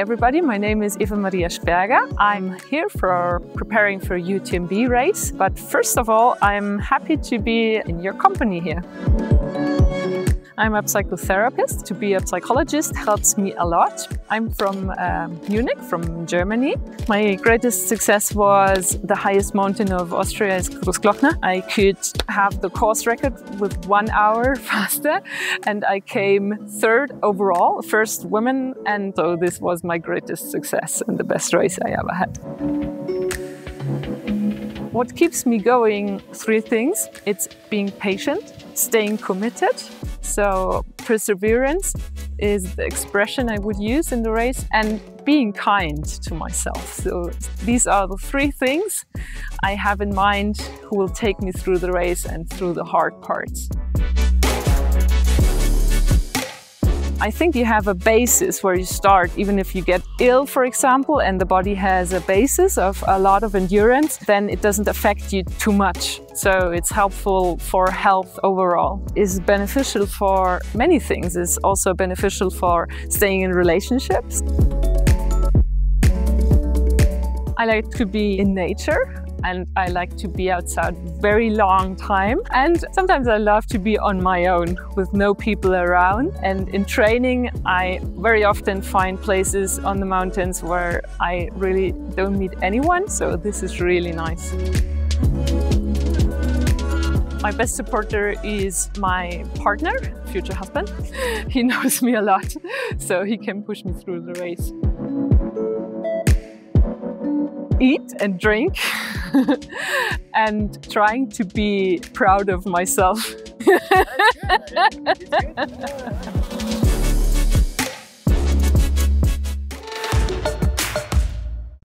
everybody, my name is Eva-Maria Sperger. I'm here for preparing for a UTMB race, but first of all, I'm happy to be in your company here. I'm a psychotherapist. To be a psychologist helps me a lot. I'm from Munich, from Germany. My greatest success was the highest mountain of Austria is Großglockner. I could have the course record with 1 hour faster, and I came third overall, first woman, and so this was my greatest success and the best race I ever had. What keeps me going? 3 things. It's being patient, staying committed. So perseverance is the expression I would use in the race, and being kind to myself. So these are the 3 things I have in mind who will take me through the race and through the hard parts. I think you have a basis where you start, even if you get ill, for example, and the body has a basis of a lot of endurance, then it doesn't affect you too much. So it's helpful for health overall. It's beneficial for many things. It's also beneficial for staying in relationships. I like to be in nature. And I like to be outside very long time. And sometimes I love to be on my own with no people around. And in training, I very often find places on the mountains where I really don't meet anyone. So this is really nice. My best supporter is my partner, future husband. He knows me a lot, so he can push me through the race. Eat and drink and trying to be proud of myself. That's good. It's good.